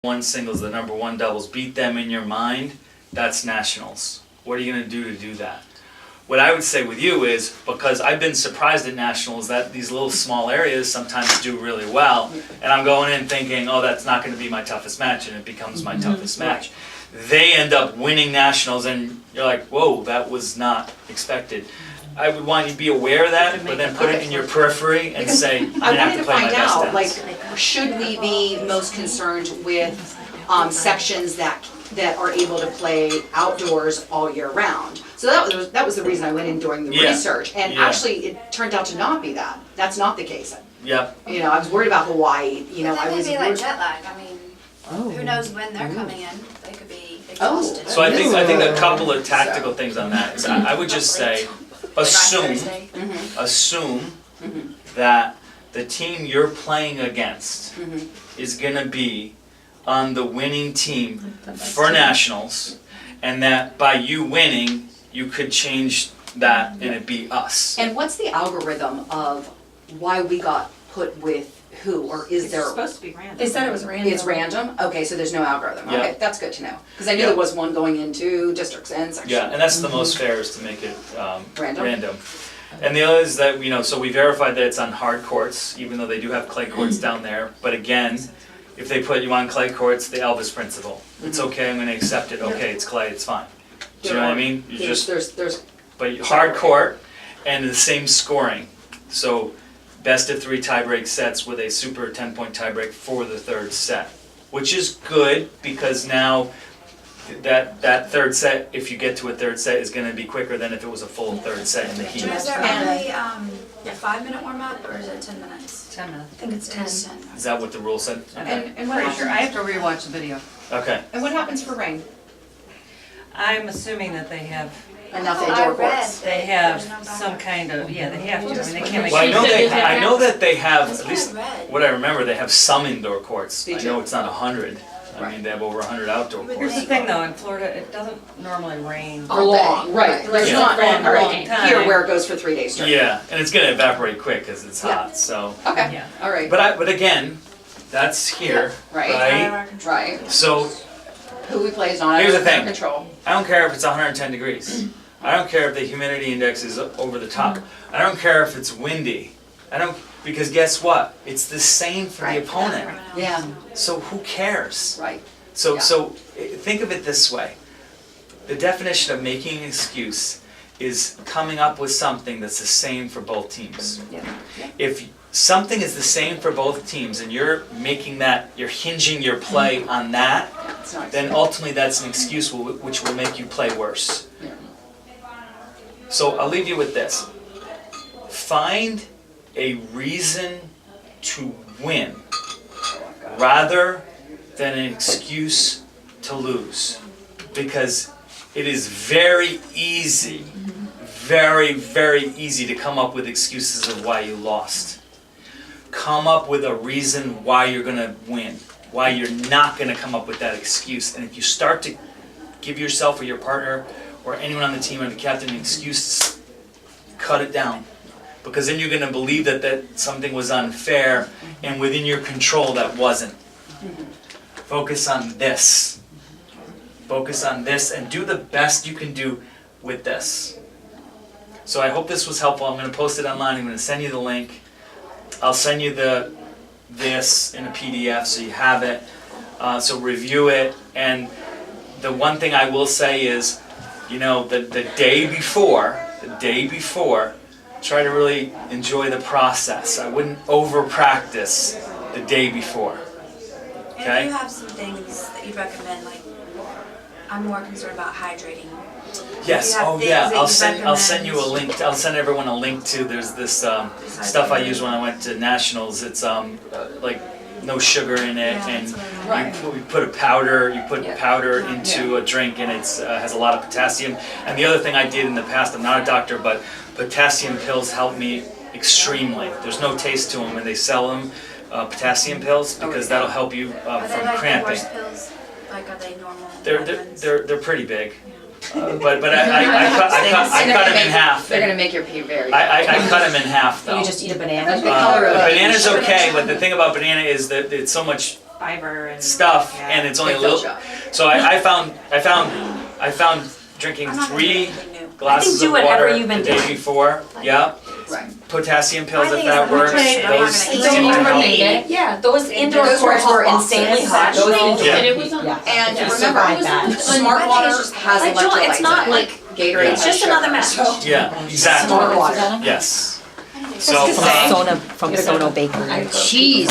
one singles, the number one doubles, beat them in your mind, that's nationals. What are you going to do that? What I would say with you is, because I've been surprised at nationals that these little small areas sometimes do really well, and I'm going in thinking, oh, that's not going to be my toughest match, and it becomes my toughest match. They end up winning nationals, and you're like, whoa, that was not expected. I would want you to be aware of that, but then put it in your periphery and say, I wanted have to play my best find out, dance. like, should we be most concerned with sections that are able to play outdoors all year round? So that was the reason I went in during the research, and actually it turned out to not be that. That's not the case. Yep. You know, I was worried about Hawaii. You know, But I that was could be like worried. jet lag. I mean, who knows when they're coming in? They could be exhausted. So I think a couple of tactical things on that is I would just say, assume that the team you're playing against is gonna be on the winning team for nationals, and that by you winning, you could change that and it be us. And what's the algorithm of why we got put with who, or is there? It's supposed to be random. They said it was random. It's random? Okay, so there's no algorithm. Yeah. Okay, that's good to know. Because I knew Yeah. there was one going into districts and sections. Yeah, and that's the most fair, is to make it Random? random. And the other is that, you know, so we verified that it's on hard courts, even though they do have clay courts down there. But again, if they put you on clay courts, the Elvis principle. It's okay, I'm gonna accept it, okay, it's clay, it's fine. Do you know what I mean? You just, There's, but hard court and the same scoring. So best of 3 tiebreak sets with a super 10-point tiebreak for the third set, which is good because now that third set, if you get to a third set, is going to be quicker than if it was a full third set in the heat. Is there only a 5-minute warm up or is it 10 minutes? 10 minutes. I think it's 10. Is that what the rule said? Okay. and what Pretty sure, I happens, have to rewatch the video. Okay. and what happens for rain? I'm assuming that they have, Enough I indoor read courts? they have some kind of, yeah, they have to, I mean, they can't make. Well, I know that they have, That's at what least I read. what I remember, they have some indoor courts. They I do. know it's not 100. I mean, they have over 100 outdoor Here's courts. Here's the thing though, in Florida, it doesn't normally rain. For long, right. There's Yeah. not, For a long right, time. here where it goes for 3 days straight. Yeah, and it's going to evaporate quick because it's Yeah. hot, so. Okay, Yeah. all right. But again, that's here, Right. right? Right. So Who we play is not Here's under the our thing. control. I don't care if it's 110 degrees. I don't care if the humidity index is over the top. I don't care if it's windy. Because guess what? It's the same for the Right. opponent. Yeah, So who cares? right. So, Yeah. so think of it this way. The definition of making an excuse is coming up with something that's the same for both teams. Yeah. If something is the same for both teams and you're making that, you're hinging your play on that, It's not. then ultimately that's an excuse which will make you play worse. Yeah. So I'll leave you with this. Find a reason to win rather than an excuse to lose. Because it is very easy, very, very easy to come up with excuses of why you lost. Come up with a reason why you're gonna win, why you're not gonna come up with that excuse. And if you start to give yourself or your partner or anyone on the team or the captain an excuse, cut it down. Because then you're gonna believe that something was unfair and within your control that wasn't. Focus on this. Focus on this and do the best you can do with this. So I hope this was helpful. I'm gonna post it online. I'm gonna send you the link. I'll send you this in a PDF so you have it. So review it. And the one thing I will say is, you know, the day before, try to really enjoy the process. I wouldn't over practice the day before. And Okay. if you have some things that you'd recommend, like, I'm more concerned about hydrating. Yes, you have oh things yeah, that I'll you send you a link, I'll send everyone a link to, there's this stuff I used when I went to nationals, it's like no sugar in it, Yeah, and that's what Right. you put Yeah. powder into a drink, and it's has a lot of potassium. And the other thing I did in the past, I'm not a doctor, but potassium pills help me extremely. There's no taste to them, and they sell them, potassium pills, because that'll help you Are they from like the cramping. worst pills? Like, are they normal? They're vitamins? pretty big. But I cut them in half. They're gonna make your pee very. I cut them in half though. You just eat a banana? The color of The it. banana's okay, but the thing about banana is that it's so much fiber and stuff, yeah. and it's only a It fills little. you up. So I found drinking I'm not gonna 3 do anything new. glasses do of whatever water you've been the day doing. before. Yeah, Right. potassium pills I if think that it's works. much better. I'm not Those gonna seem eat to it. help. Yeah, those indoor Those were courts hot were boxes. insanely hot. Those Exactly. Yeah. indoor, And it was And Yeah. remember, Survive that. smart I think water it's just- has Like, Joel, electrolytes it's not in it. like- Gatorade It's has just another sugar. message. Yeah, exactly. Smart water. Yes. I So from Sono Bakery. Cheese.